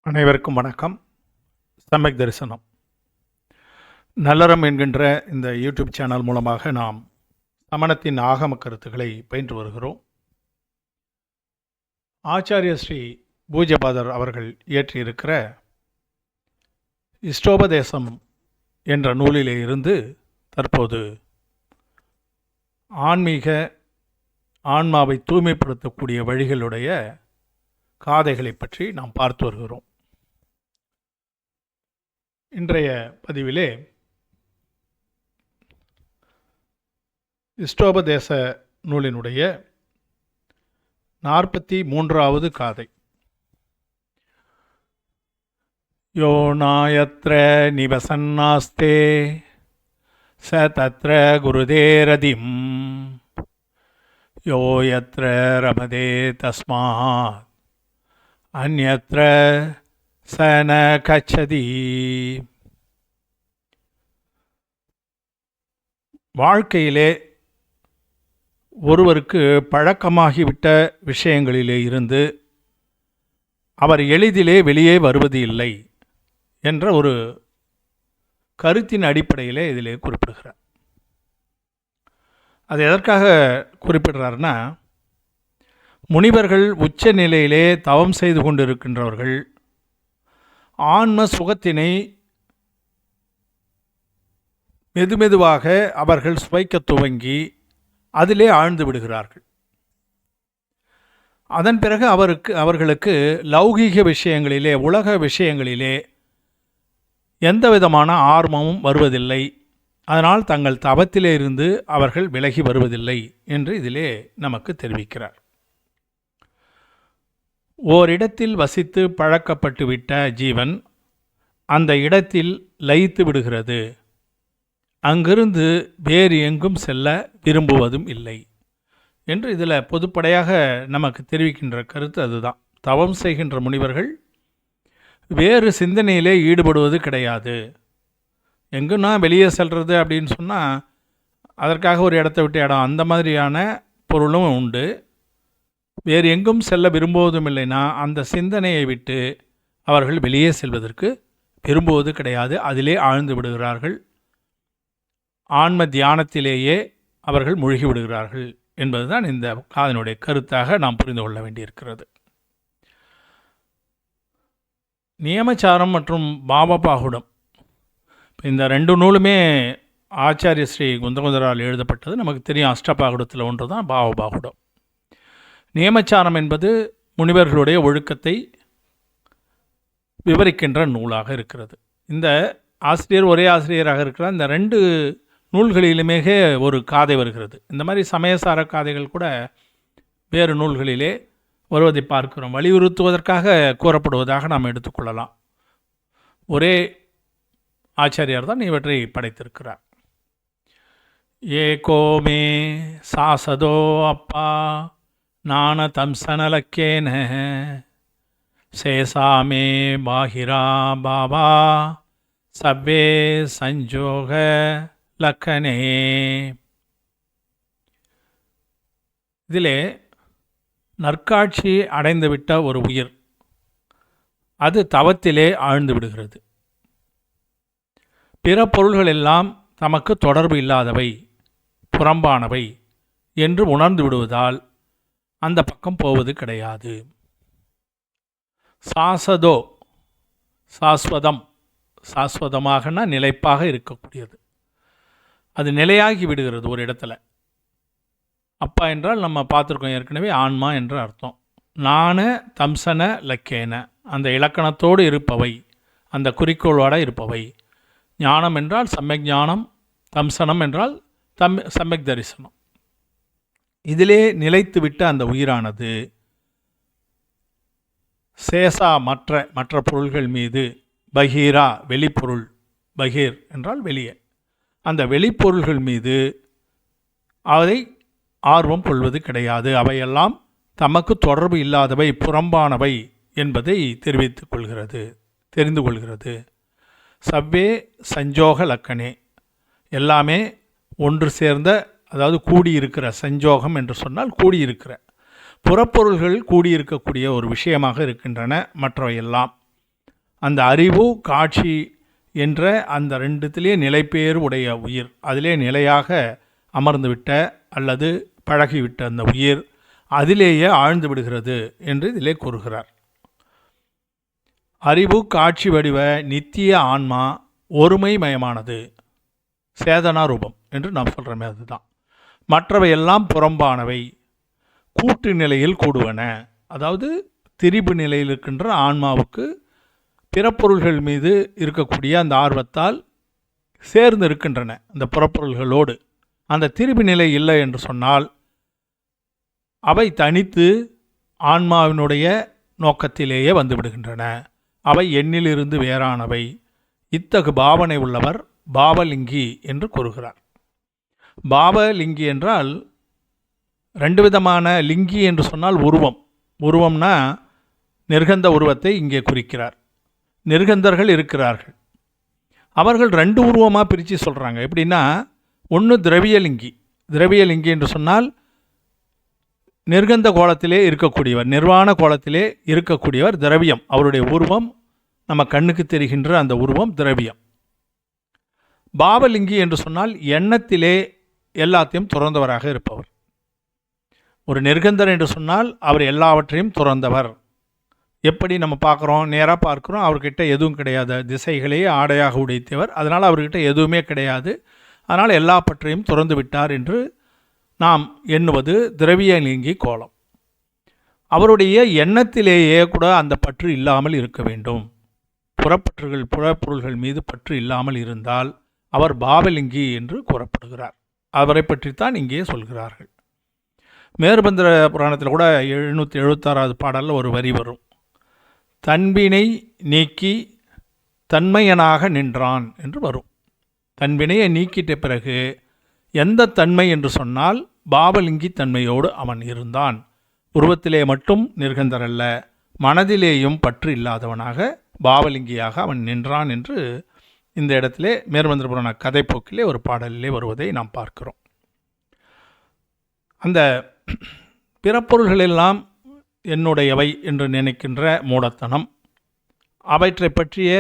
அனைவருக்கும் வணக்கம். சமயக் தரிசனம் நல்லறம் என்கின்ற இந்த யூடியூப் சேனல் மூலமாக நாம் சமணத்தின் ஆகம கருத்துக்களை பயின்று வருகிறோம். ஆச்சாரிய ஸ்ரீ பூஜ்யபாதர் அவர்கள் இயற்றியிருக்கிற இஷ்டோபதேசம் என்ற நூலிலே இருந்து தற்போது ஆன்மாவை தூய்மைப்படுத்தக்கூடிய வழிகளுடைய காதைகளை பற்றி நாம் பார்த்து வருகிறோம். இன்றைய பதிவிலே இஷ்டோபதேச நூலினுடைய 43வது காதை. யோ நாயத்ர நிவசன்னாஸ்தே ச தத்ர குருதேரதிம் யோ யத்ர ரமதே தஸ்மாத் அந்யத்ர சன கச்சதி. வாழ்க்கையிலே ஒருவருக்கு பழக்கமாகிவிட்ட விஷயங்களிலே இருந்து அவர் எளிதிலே வெளியே வருவது இல்லை என்ற ஒரு கருத்தின் அடிப்படையிலே இதிலே குறிப்பிடுகிறார். அது எதற்காக குறிப்பிடுறாருன்னா, முனிவர்கள் உச்ச நிலையிலே தவம் செய்து கொண்டிருக்கின்றவர்கள் ஆன்ம சுகத்தினை மெதுமெதுவாக அவர்கள் சுவைக்க துவங்கி அதிலே ஆழ்ந்து விடுகிறார்கள். அதன் பிறகு அவர்களுக்கு லௌகீக விஷயங்களிலே, உலக விஷயங்களிலே எந்த விதமான ஆர்வமும் வருவதில்லை. அதனால் தங்கள் தவத்திலே இருந்து அவர்கள் விலகி வருவதில்லை என்று இதிலே நமக்கு தெரிவிக்கிறார். ஓரிடத்தில் வசித்து பழக்கப்பட்டுவிட்ட ஜீவன் அந்த இடத்தில் லயித்து விடுகிறது. அங்கிருந்து வேறு எங்கும் செல்ல விரும்புவதும் இல்லை என்று இதில் பொதுப்படையாக நமக்கு தெரிவிக்கின்ற கருத்து அதுதான். தவம் செய்கின்ற முனிவர்கள் வேறு சிந்தனையிலே ஈடுபடுவது கிடையாது. எங்குன்னா வெளியே செல்வது அப்படின்னு சொன்னால் அதற்காக ஒரு இடத்த விட்டு இடம், அந்த மாதிரியான பொருளும் உண்டு. வேறு எங்கும் செல்ல விரும்புவதும் இல்லைன்னா அந்த சிந்தனையை விட்டு அவர்கள் வெளியே செல்வதற்கு விரும்புவது கிடையாது. அதிலே ஆழ்ந்து விடுகிறார்கள். ஆன்ம தியானத்திலேயே அவர்கள் மூழ்கி விடுகிறார்கள் என்பதுதான் இந்த காதனுடைய கருத்தாக நாம் புரிந்து கொள்ள வேண்டியிருக்கிறது. நியமச்சாரம் மற்றும் பாவபாகுடம், இந்த ரெண்டு நூலுமே ஆச்சாரிய ஸ்ரீ குந்தகுந்தரால் எழுதப்பட்டது. நமக்கு தெரியும், அஷ்டபாகுடத்தில் ஒன்று தான் பாவபாகுடம். நியமச்சாரம் என்பது முனிவர்களுடைய ஒழுக்கத்தை விவரிக்கின்ற நூலாக இருக்கிறது. இந்த ஆசிரியர் ஒரே ஆசிரியராக இருக்கிறார். இந்த ரெண்டு நூல்களிலுமே ஒரு காதை வருகிறது. இந்த மாதிரி சமயசார காதைகள் கூட வேறு நூல்களிலே வருவதை பார்க்கிறோம். வலியுறுத்துவதற்காக கூறப்படுவதாக நாம் எடுத்துக்கொள்ளலாம். ஒரே ஆச்சாரியார் தான் இவற்றை படைத்திருக்கிறார். ஏகோமே சாசதோ அப்பா நான தம்சனலக்கேன சேசாமே பாஹிரா பாபா சவ்வே சஞ்சோக லக்கனே. இதிலே நற்காட்சி அடைந்துவிட்ட ஒரு உயிர் அது தவத்திலே ஆழ்ந்து விடுகிறது. பிற பொருள்கள் எல்லாம் தமக்கு தொடர்பு இல்லாதவை, புறம்பானவை என்று உணர்ந்து விடுவதால் அந்த பக்கம் போவது கிடையாது. சாசதோ, சாஸ்வதம், சாஸ்வதமாகனா நிலைப்பாக இருக்கக்கூடியது. அது நிலையாகி விடுகிறது ஒரு இடத்துல. அப்பா என்றால் நம்ம பார்த்துருக்கோம் ஏற்கனவே, ஆன்மா என்ற அர்த்தம். நான தம்சன லக்கேன, அந்த இலக்கணத்தோடு இருப்பவை, அந்த குறிக்கோளோடு இருப்பவை. ஞானம் என்றால் சம்யக் ஞானம், தம்சனம் என்றால் சம்யக் தரிசனம். இதிலே நிலைத்துவிட்ட அந்த உயிரானது சேசா மற்ற பொருள்கள் மீது, பகீரா வெளிப்பொருள், பகீர் என்றால் வெளியே, அந்த வெளிப்பொருள்கள் மீது அதை ஆர்வம் கொள்வது கிடையாது. அவையெல்லாம் தமக்கு தொடர்பு இல்லாதவை, புறம்பானவை என்பதை தெரிந்து கொள்கிறது. சவ்வே சஞ்சோக லக்கனே, எல்லாமே ஒன்று சேர்ந்த, அதாவது கூடியிருக்கிற, சஞ்சோகம் என்று சொன்னால் கூடியிருக்கிற, புறப்பொருள்கள் கூடியிருக்கக்கூடிய ஒரு விஷயமாக இருக்கின்றன மற்றவையெல்லாம். அந்த அறிவு காட்சி என்ற அந்த ரெண்டுத்திலே நிலைப்பேறு உடைய உயிர், அதிலே நிலையாக அமர்ந்துவிட்ட அல்லது பழகிவிட்ட அந்த உயிர் அதிலேயே ஆழ்ந்து விடுகிறது என்று இதிலே கூறுகிறார். அறிவு காட்சி வடிவ நித்திய ஆன்மா ஒருமைமயமானது, சேதனா ரூபம் என்று நாம் சொல்கிறோமே அதுதான். மற்றவையெல்லாம் புறம்பானவை, கூட்டு நிலையில் கூடுவன. அதாவது திரிபு நிலையில் இருக்கின்ற ஆன்மாவுக்கு பிறப்பொருள்கள் மீது இருக்கக்கூடிய அந்த ஆர்வத்தால் சேர்ந்து இருக்கின்றன அந்த புறப்பொருள்களோடு. அந்த திரிபு நிலை இல்லை என்று சொன்னால் அவை தனித்து ஆன்மாவினுடைய நோக்கத்திலேயே வந்துவிடுகின்றன. அவை எண்ணிலிருந்து வேறானவை. இத்தகு பாவனை உள்ளவர் பாவலிங்கி என்று கூறுகிறார். பாவலிங்கி என்றால் ரெண்டு விதமான லிங்கி என்று சொன்னால் உருவம். உருவம்னா நிர்கந்த உருவத்தை இங்கே குறிக்கிறார். நிர்கந்தர்கள் இருக்கிறார்கள். அவர்கள் ரெண்டு உருவமாக பிரித்து சொல்கிறாங்க. எப்படின்னா, ஒன்று திரவியலிங்கி. திரவியலிங்கி என்று சொன்னால் நிர்கந்த கோலத்திலே இருக்கக்கூடியவர், நிர்வாண கோலத்திலே இருக்கக்கூடியவர் திரவியம். அவருடைய உருவம் நம்ம கண்ணுக்கு தெரிகின்ற அந்த உருவம் திரவியம். பாவலிங்கி என்று சொன்னால் எண்ணத்திலே எல்லாத்தையும் துறந்தவராக இருப்பவர். ஒரு நிர்கந்தர் என்று சொன்னால் அவர் எல்லாவற்றையும் துறந்தவர். எப்படி நம்ம பார்க்குறோம், நேராக பார்க்குறோம், அவர்கிட்ட எதுவும் கிடையாது, திசைகளையே ஆடையாக உடைத்தவர், அதனால் அவர்கிட்ட எதுவுமே கிடையாது, அதனால் எல்லா பற்றையும் துறந்து விட்டார் என்று நாம் எண்ணுவது திரவியலிங்கி கோலம். அவருடைய எண்ணத்திலேயே கூட அந்த பற்று இல்லாமல் இருக்க வேண்டும். புறப்பொருள்கள் மீது பற்று இல்லாமல் இருந்தால் அவர் பாவலிங்கி என்று கூறப்படுகிறார். அவரை பற்றித்தான் இங்கே சொல்கிறார்கள். மேருபந்தர புராணத்தில் கூட 776வது பாடலில் ஒரு வரி வரும். தன்வினை நீக்கி தன்மையனாக நின்றான் என்று வரும். தன்வினையை நீக்கிட்ட பிறகு எந்த தன்மை என்று சொன்னால் பாவலிங்கி தன்மையோடு அவன் இருந்தான். உருவத்திலே மட்டும் நிர்கந்தரல்ல, மனதிலேயும் பற்று இல்லாதவனாக பாவலிங்கியாக அவன் நின்றான் என்று இந்த இடத்திலே மேருபந்தர புராண கதைப்போக்கிலே ஒரு பாடலிலே வருவதை நாம் பார்க்கிறோம். அந்த பிறப்பொருள்களெல்லாம் என்னுடையவை என்று நினைக்கின்ற மூடத்தனம், அவற்றை பற்றிய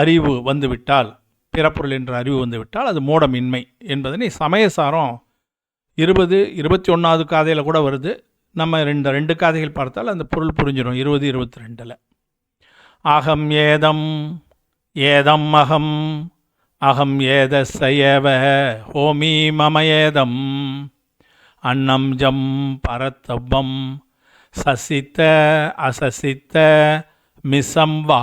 அறிவு வந்துவிட்டால், பிறப்பொருள் என்ற அறிவு வந்துவிட்டால் அது மூடமின்மை என்பதனை சமயசாரம் 21வது காதையில் கூட வருது. நம்ம ரெண்டு காதைகள் பார்த்தால் அந்த பொருள் புரிஞ்சிடும். 22 அகம் ஏதம் ஏதம் அகம் அகம் ஏத சயவ ஹோமி மம ஏதம் அன்னம் ஜம் பரத்தவம் சசித்த அசசித்த மிசம்பா.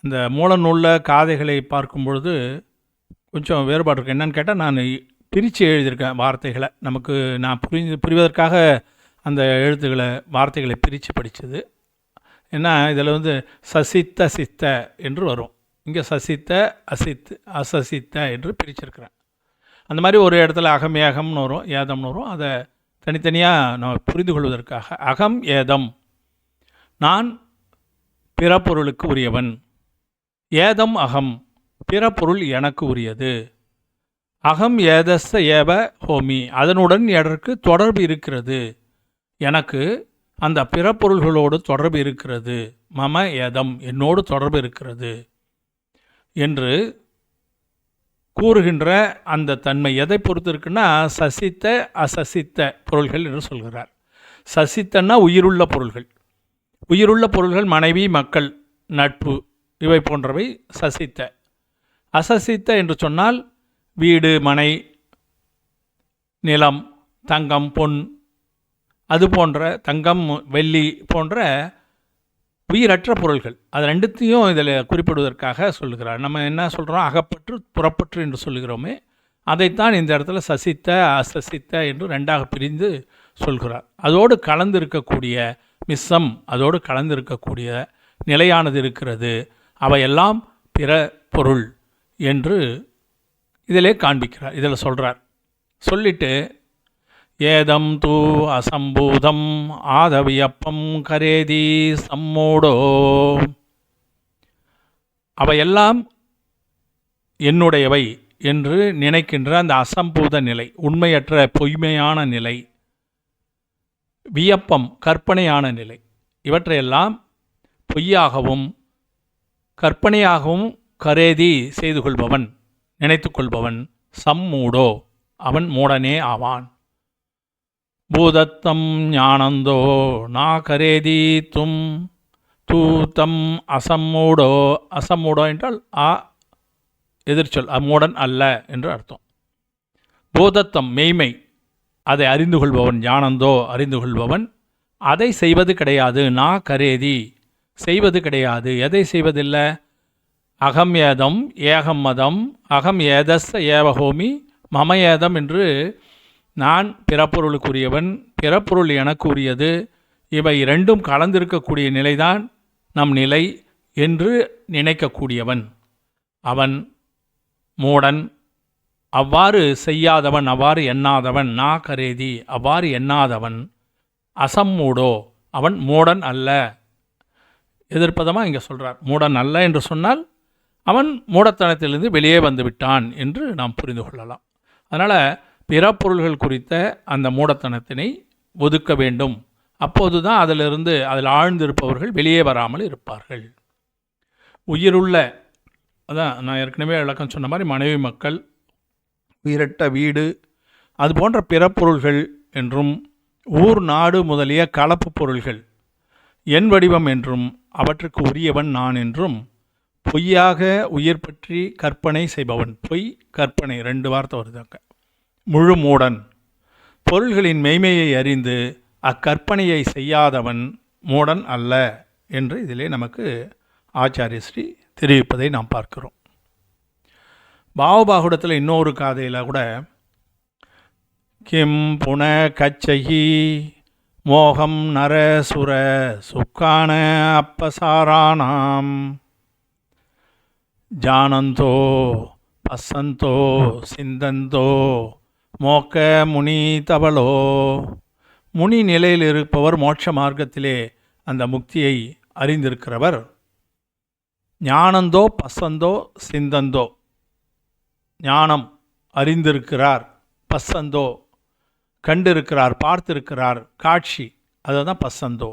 இந்த மூல நூலில் காதைகளை பார்க்கும் பொழுது கொஞ்சம் வேறுபாடு இருக்குது. என்னன்னு கேட்டால், நான் பிரித்து எழுதியிருக்கேன் வார்த்தைகளை. நமக்கு நான் புரிவதற்காக அந்த எழுத்துக்களை வார்த்தைகளை பிரித்து படித்தது. ஏன்னா இதில் சசித்த சித்த என்று வரும், இங்கே சசித்த அசசித்த என்று பிரிச்சிருக்கிறேன். அந்த மாதிரி ஒரு இடத்துல அகம் ஏகம்னு வரும், ஏதம்னு வரும். அதை தனித்தனியாக நான் புரிந்து கொள்வதற்காக அகம் ஏதம், நான் பிறப்பொருளுக்கு உரியவன். ஏதம் அகம், பிறப்பொருள் எனக்கு உரியது. அகம் ஏதஸ்ஸ ஏவ ஹோமி, அதனுடன் எனக்கு தொடர்பு இருக்கிறது, எனக்கு அந்த பிறப்பொருள்களோடு தொடர்பு இருக்கிறது. மம ஏதம், என்னோடு தொடர்பு இருக்கிறது என்று கூறுகின்ற அந்த தன்மை எதை பொறுத்து இருக்குன்னா, சசித்த அசசித்த பொருள்கள் என்று சொல்கிறார். சசித்தன்னா உயிருள்ள பொருள்கள். உயிருள்ள பொருள்கள் மனைவி, மக்கள், நட்பு, இவை போன்றவை சசித்த. அசசித்த என்று சொன்னால் வீடு, மனை, நிலம், தங்கம், பொன், அது போன்ற தங்கம், வெள்ளி போன்ற உயிரற்ற பொருள்கள். அது ரெண்டுத்தையும் இதில் குறிப்பிடுவதற்காக சொல்லுகிறார். நம்ம என்ன சொல்கிறோம், அகப்பற்று புறப்பற்று என்று சொல்லுகிறோமே, அதைத்தான் இந்த இடத்துல சசித்த அசசித்த என்று ரெண்டாக பிரிந்து சொல்கிறார். அதோடு கலந்திருக்கக்கூடிய மிஸ்ஸம், அதோடு கலந்திருக்கக்கூடிய நிலையானது இருக்கிறது. அவையெல்லாம் பிற பொருள் என்று இதிலே காண்பிக்கிறார், இதில் சொல்கிறார். சொல்லிட்டு ஏதம் தூ அசம்பூதம் ஆதவியப்பம் கரேதி சம்மூடோ, அவையெல்லாம் என்னுடையவை என்று நினைக்கின்ற அந்த அசம்பூத நிலை, உண்மையற்ற பொய்மையான நிலை, வியப்பம் கற்பனையான நிலை, இவற்றையெல்லாம் பொய்யாகவும் கற்பனையாகவும் கரேதி செய்து கொள்பவன், நினைத்து கொள்பவன் சம்மூடோ, அவன் மூடனே ஆவான். பூதத்தம் ஞானந்தோ நா கரேதி தும் தூத்தம் அசம்மூடோ. அசம்மூடோ என்றால் எதிர்ச்சொல், மூடன் அல்ல என்று அர்த்தம். பூதத்தம் மெய்மை, அதை அறிந்து கொள்பவன், ஞானந்தோ அறிந்து கொள்பவன், அதை செய்வது கிடையாது. நா கரேதி செய்வது கிடையாது. எதை செய்வதில்லை? அகம் ஏதம் ஏகம் மதம் அகம் ஏதஸ் ஏவஹோமி மம ஏதம் என்று நான் பிறப்பொருளுக்குரியவன், பிறப்பொருள் எனக்கு உரியது, இவை இரண்டும் கலந்திருக்கக்கூடிய நிலைதான் நம் நிலை என்று நினைக்கக்கூடியவன் அவன் மூடன். அவ்வாறு செய்யாதவன், அவ்வாறு எண்ணாதவன், நா கரேதி அவ்வாறு எண்ணாதவன், அசம்மூடோ அவன் மூடன் அல்ல. எதிர்ப்பதமாக இங்கே சொல்கிறார். மூடன் அல்ல என்று சொன்னால் அவன் மூடத்தனத்திலிருந்து வெளியே வந்து விட்டான் என்று நாம் புரிந்து கொள்ளலாம். அதனால் பிறப்பொருள்கள் குறித்த அந்த மூடத்தனத்தினை ஒதுக்க வேண்டும். அப்போது தான் அதில் ஆழ்ந்திருப்பவர்கள் வெளியே வராமல் இருப்பார்கள். உயிருள்ள, அதான் நான் ஏற்கனவே விளக்கம் சொன்ன மாதிரி, மனைவி மக்கள், உயிரட்ட வீடு, அது போன்ற பிறப்பொருள்கள் என்றும், ஊர் நாடு முதலிய கலப்பு பொருள்கள் என் வடிவம் என்றும், அவற்றுக்கு உரியவன் நான் என்றும், பொய்யாக உயிர் பற்றி கற்பனை செய்பவன். பொய் கற்பனை 2 வார்த்தை வருதாங்க. முழு மூடன். பொருள்களின் மெய்மையை அறிந்து அக்கற்பனையை செய்யாதவன் மூடன் அல்ல என்று இதிலே நமக்கு ஆச்சாரிய ஸ்ரீ தெரிவிப்பதை நாம் பார்க்கிறோம். பாவபாகுடத்தில் இன்னொரு காதையில் கூட கிம் புன கச்சகி மோகம் நரசுர சுக்கான அப்பசாராணாம் ஜானந்தோ பசந்தோ சிந்தந்தோ மோக்க முனி தவளோ. முனி நிலையில் இருப்பவர், மோட்ச மார்க்கத்திலே அந்த முக்தியை அறிந்திருக்கிறவர், ஞானந்தோ பசந்தோ சிந்தந்தோ, ஞானம் அறிந்திருக்கிறார், பசந்தோ கண்டிருக்கிறார், பார்த்திருக்கிறார், காட்சி, அதை தான் பசந்தோ.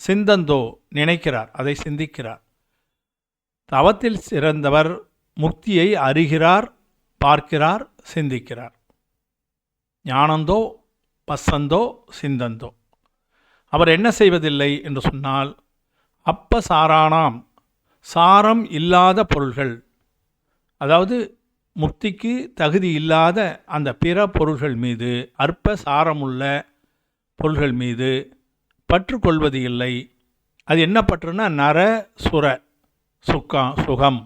சிந்தந்தோ நினைக்கிறார், அதை சிந்திக்கிறார். தவத்தில் சிறந்தவர் முக்தியை அறிகிறார், பார்க்கிறார், சிந்திக்கிறார். ஞானந்தோ பசந்தோ சிந்தந்தோ. அவர் என்ன செய்வதில்லை என்று சொன்னால், அப்பசாராணாம் சாரம் இல்லாத பொருள்கள், அதாவது முக்திக்கு தகுதி இல்லாத அந்த பிற பொருள்கள் மீது, அற்ப சாரமுள்ள பொருள்கள் மீது பற்று கொள்வது இல்லை. அது என்ன பற்றுனா நர சுர சுகம்,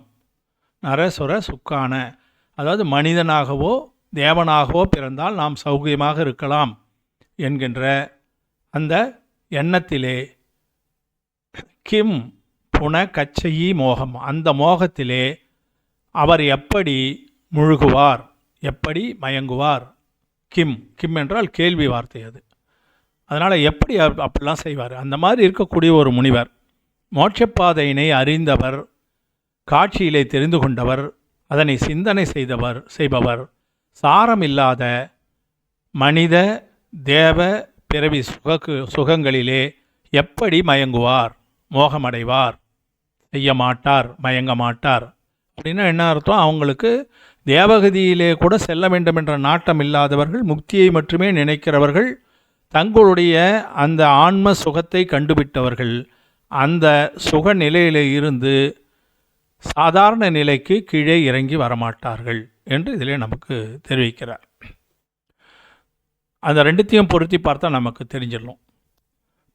நரசுர சுக்கான, அதாவது மனிதனாகவோ தேவனாகவோ பிறந்தால் நாம் சௌகியமாக இருக்கலாம் என்கின்ற அந்த எண்ணத்திலே, கிம் புன கச்சையி மோகம், அந்த மோகத்திலே அவர் எப்படி முழுகுவார், எப்படி மயங்குவார். கிம் என்றால் கேள்வி வார்த்தை அது. அதனால் எப்படி அப்படிலாம் செய்வார்? அந்த மாதிரி இருக்கக்கூடிய ஒரு முனிவர், மோட்சப்பாதையினை அறிந்தவர், காட்சியிலே தெரிந்து கொண்டவர், அதனை சிந்தனை செய்பவர், சாரமில்லாத மனித தேவ பிறவி சுகங்களிலே எப்படி மயங்குவார், மோகமடைவார், செய்ய மாட்டார், மயங்க மாட்டார். அப்படின்னா என்ன அர்த்தம்? அவங்களுக்கு தேவகதியிலே கூட செல்ல வேண்டும் என்ற நாட்டம் இல்லாதவர்கள், முக்தியை மட்டுமே நினைக்கிறவர்கள், தங்களுடைய அந்த ஆன்ம சுகத்தை கண்டுபிட்டவர்கள், அந்த சுக நிலையிலே இருந்து சாதாரண நிலைக்கு கீழே இறங்கி வரமாட்டார்கள் என்று இதிலே நமக்கு தெரிவிக்கிறார். அந்த ரெண்டுத்தையும் பொருத்தி பார்த்தா நமக்கு தெரிஞ்சிடணும்.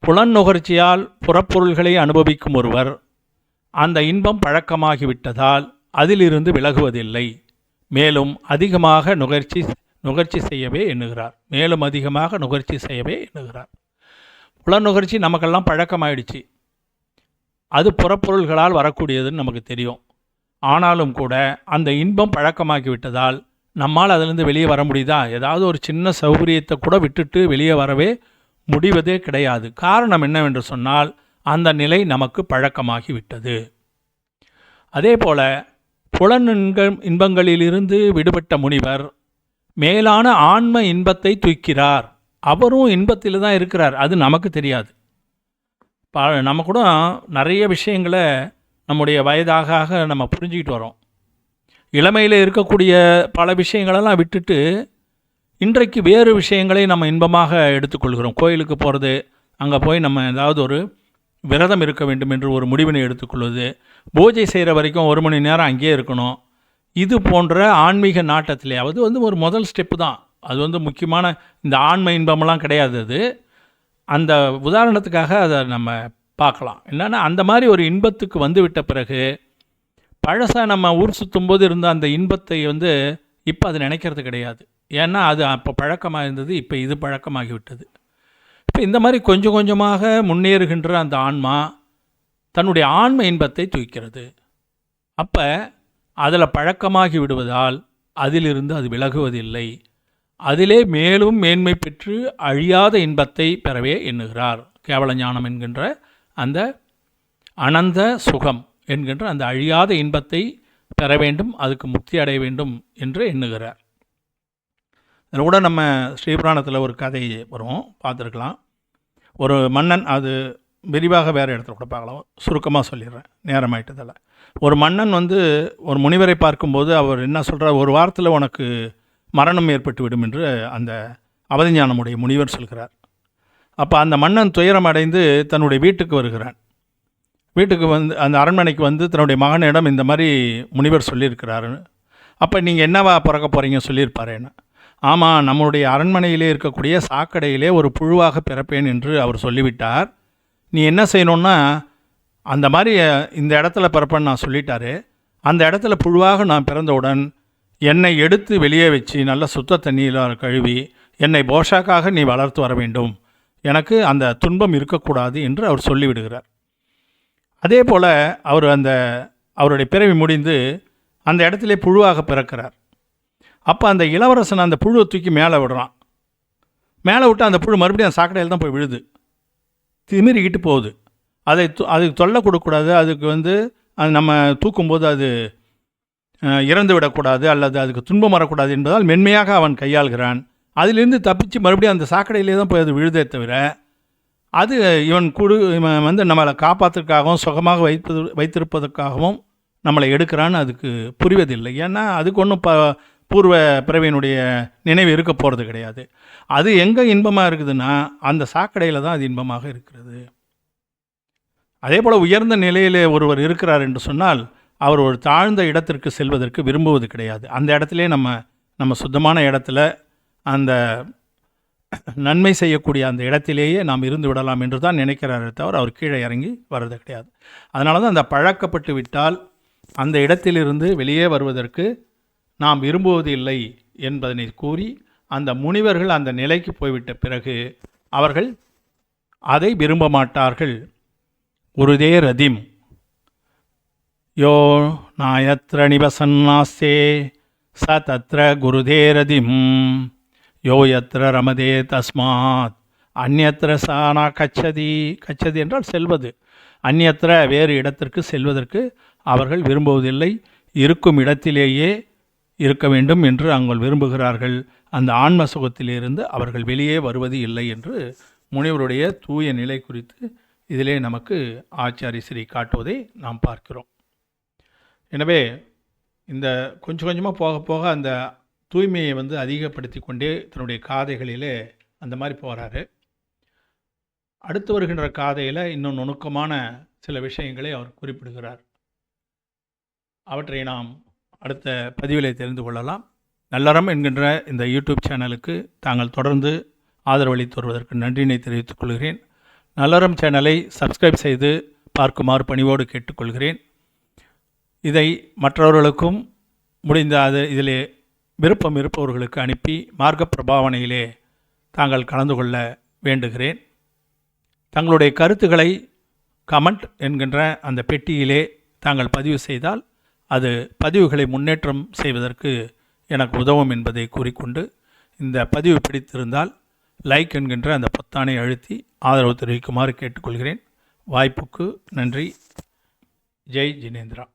புலன் நுகர்ச்சியால் புறப்பொருள்களை அனுபவிக்கும் ஒருவர் அந்த இன்பம் பழக்கமாகிவிட்டதால் அதிலிருந்து விலகுவதில்லை. மேலும் அதிகமாக நுகர்ச்சி செய்யவே எண்ணுகிறார். மேலும் அதிகமாக நுகர்ச்சி செய்யவே எண்ணுகிறார். புலன் நுகர்ச்சி நமக்கெல்லாம் பழக்கமாயிடுச்சு. அது புறப்பொருள்களால் வரக்கூடியதுன்னு நமக்கு தெரியும். ஆனாலும் கூட அந்த இன்பம் பழக்கமாகிவிட்டதால் நம்மால் அதிலிருந்து வெளியே வர முடியுதா? ஏதாவது ஒரு சின்ன சௌகரியத்தை கூட விட்டுட்டு வெளியே வரவே முடிவதே கிடையாது. காரணம் என்னவென்று சொன்னால், அந்த நிலை நமக்கு பழக்கமாகிவிட்டது. அதே போல புலன் இன்பங்களிலிருந்து விடுபட்ட முனிவர் மேலான ஆன்ம இன்பத்தை தூக்கிறார். அவரும் இன்பத்தில் தான் இருக்கிறார், அது நமக்கு தெரியாது. நம்ம கூட நிறைய விஷயங்களை நம்முடைய வயதாக நம்ம புரிஞ்சுக்கிட்டு வரோம். இளமையில் இருக்கக்கூடிய பல விஷயங்களெல்லாம் விட்டுட்டு இன்றைக்கு வேறு விஷயங்களை நம்ம இன்பமாக எடுத்துக்கொள்கிறோம். கோயிலுக்கு போகிறது, அங்கே போய் நம்ம ஏதாவது ஒரு விரதம் இருக்க வேண்டும் என்று ஒரு முடிவினை எடுத்துக்கொள்வது, பூஜை செய்கிற வரைக்கும் 1 மணி நேரம் அங்கேயே இருக்கணும். இது போன்ற ஆன்மீக நாட்டத்திலே அது ஒரு முதல் ஸ்டெப்பு தான். அது முக்கியமான இந்த ஆன்ம இன்பமெல்லாம் கிடையாது. அது அந்த உதாரணத்துக்காக அதை நம்ம பார்க்கலாம். என்னென்னா அந்த மாதிரி ஒரு இன்பத்துக்கு வந்து விட்ட பிறகு பழசாக நம்ம ஊர் சுற்றும்போது இருந்த அந்த இன்பத்தை இப்போ அது நினைக்கிறது கிடையாது. ஏன்னா அது அப்போ பழக்கமாக இருந்தது, இப்போ இது பழக்கமாகிவிட்டது. இப்போ இந்த மாதிரி கொஞ்சம் கொஞ்சமாக முன்னேறுகின்ற அந்த ஆன்மா தன்னுடைய ஆன்ம இன்பத்தை தூக்கிறது. அப்போ அதில் பழக்கமாகி விடுவதால் அதிலிருந்து அது விலகுவதில்லை. அதிலே மேலும் மேன்மை பெற்று அழியாத இன்பத்தை பெறவே எண்ணுகிறார். கேவல ஞானம் என்கின்ற அந்த அனந்த சுகம் என்கின்ற அந்த அழியாத இன்பத்தை பெற வேண்டும், அதுக்கு முக்தி அடைய வேண்டும் என்று எண்ணுகிறார். அதில் கூட நம்ம ஸ்ரீபுராணத்தில் ஒரு கதை வரும், பார்த்துருக்கலாம். ஒரு மன்னன், அது விரிவாக வேறு இடத்துல கூட பார்க்கலாம், சுருக்கமாக சொல்லிடுறேன் நேரமாயிட்டதில். ஒரு மன்னன் ஒரு முனிவரை பார்க்கும்போது அவர் என்ன சொல்கிறார், ஒரு வாரத்தில் உனக்கு மரணம் ஏற்பட்டு விடும் என்று அந்த அவதிஞானமுடைய முனிவர் சொல்கிறார். அப்போ அந்த மன்னன் துயரம் அடைந்து தன்னுடைய வீட்டுக்கு வருகிறான். வீட்டுக்கு அந்த அரண்மனைக்கு தன்னுடைய மகனிடம் இந்த மாதிரி முனிவர் சொல்லியிருக்கிறாருன்னு. அப்போ நீங்கள் என்னவா பிறக்க போகிறீங்க சொல்லியிருப்பாரேன்னு. ஆமாம், நம்மளுடைய அரண்மனையிலே இருக்கக்கூடிய சாக்கடையிலே ஒரு புழுவாக பிறப்பேன் என்று அவர் சொல்லிவிட்டார். நீ என்ன செய்யணுன்னா, அந்த மாதிரி இந்த இடத்துல பிறப்பேன்னு நான் சொல்லிட்டாரு. அந்த இடத்துல புழுவாக நான் பிறந்தவுடன் என்னை எடுத்து வெளியே வச்சு நல்ல சுத்த தண்ணியில் கழுவி என்னை போஷாக்காக நீ வளர்த்து வர வேண்டும், எனக்கு அந்த துன்பம் இருக்கக்கூடாது என்று அவர் சொல்லிவிடுகிறார். அதே போல் அவர் அவருடைய பிறவி முடிந்து அந்த இடத்துல புழுவாக பிறக்கிறார். அப்போ அந்த இளவரசன் அந்த புழுவை தூக்கி மேலே விடுறான். மேலே விட்டு அந்த புழு மறுபடியும் அந்த சாக்கடையில் தான் போய் விழுது, திமிரிக்கிட்டு போகுது. அதுக்கு தொல்லை கொடுக்கக்கூடாது, அதுக்கு அது நம்ம தூக்கும்போது அது இறந்து விடக்கூடாது அல்லது அதுக்கு துன்பம் வரக்கூடாது என்பதால் மென்மையாக அவன் கையாள்கிறான். அதிலிருந்து தப்பிச்சு மறுபடியும் அந்த சாக்கடையிலே தான் போய் அது விழுதே தவிர அது இவன் நம்மளை காப்பாற்றுறதுக்காகவும் சுகமாக வைத்திருப்பதற்காகவும் நம்மளை எடுக்கிறான்னு அதுக்கு புரிவதில்லை. ஏன்னா அதுக்கு ஒன்றும் பூர்வ பிறவியினுடைய நினைவு இருக்க போகிறது கிடையாது. அது எங்கே இன்பமாக இருக்குதுன்னா அந்த சாக்கடையில் தான் அது இன்பமாக இருக்கிறது. அதே போல் உயர்ந்த நிலையில் ஒருவர் இருக்கிறார் என்று சொன்னால் அவர் ஒரு தாழ்ந்த இடத்திற்கு செல்வதற்கு விரும்புவது கிடையாது. அந்த இடத்துல நம்ம சுத்தமான இடத்துல அந்த நன்மை செய்யக்கூடிய அந்த இடத்திலேயே நாம் இருந்து விடலாம் என்று தான் நினைக்கிறாரே தவிர அவர் கீழே இறங்கி வர்றது கிடையாது. அதனால தான் அந்த பழக்கப்பட்டு விட்டால் அந்த இடத்திலிருந்து வெளியே வருவதற்கு நாம் விரும்புவது இல்லை என்பதனை கூறி அந்த முனிவர்கள் அந்த நிலைக்கு போய்விட்ட பிறகு அவர்கள் அதை விரும்ப மாட்டார்கள். குருதே ரதிம் யோ நாயத்ர நிவசன்னாஸ்தே ச தத்ர குருதே ரதிம் யோ யத்ர ரமதே தஸ்மாத் அந்யத்ர சானா கச்சதி. கச்சதி என்றால் செல்வது. அந்யத்ர வேறு இடத்திற்கு செல்வதற்கு அவர்கள் விரும்புவதில்லை, இருக்கும் இடத்திலேயே இருக்க வேண்டும் என்று அவங்கள் விரும்புகிறார்கள். அந்த ஆன்ம சுகத்திலிருந்து அவர்கள் வெளியே வருவது இல்லை என்று முனிவருடைய தூய நிலை குறித்து இதிலே நமக்கு ஆச்சாரிய ஸ்ரீ காட்டுவதை நாம் பார்க்கிறோம். எனவே இந்த கொஞ்சம் கொஞ்சமாக போக போக அந்த தூய்மையை அதிகப்படுத்தி கொண்டே தன்னுடைய காதைகளிலே அந்த மாதிரி போகிறாரு. அடுத்து வருகின்ற காதையில் இன்னும் நுணுக்கமான சில விஷயங்களை அவர் குறிப்பிடுகிறார். அவற்றை நாம் அடுத்த பதிவிலே தெரிந்து கொள்ளலாம். நல்லறம் என்கின்ற இந்த யூடியூப் சேனலுக்கு தாங்கள் தொடர்ந்து ஆதரவளித்து வருவதற்கு நன்றியினை தெரிவித்துக் கொள்கிறேன். நல்லறம் சேனலை சப்ஸ்கிரைப் செய்து பார்க்குமாறு பணிவோடு கேட்டுக்கொள்கிறேன். இதை மற்றவர்களுக்கும் முடிந்த இதிலே விருப்பம் இருப்பவர்களுக்கு அனுப்பி மார்க்க பிரபாவனையிலே தாங்கள் கலந்து கொள்ள வேண்டுகிறேன். தங்களுடைய கருத்துக்களை கமெண்ட் என்கின்ற அந்த பெட்டியிலே தாங்கள் பதிவு செய்தால் அது பதிவுகளை முன்னேற்றம் செய்வதற்கு எனக்கு உதவும் என்பதை கூறிக்கொண்டு, இந்த பதிவு பிடித்திருந்தால் லைக் என்கின்ற அந்த பொத்தானை அழுத்தி ஆதரவு தெரிவிக்குமாறு கேட்டுக்கொள்கிறேன். வாய்ப்புக்கு நன்றி. ஜெய் ஜினேந்திரா.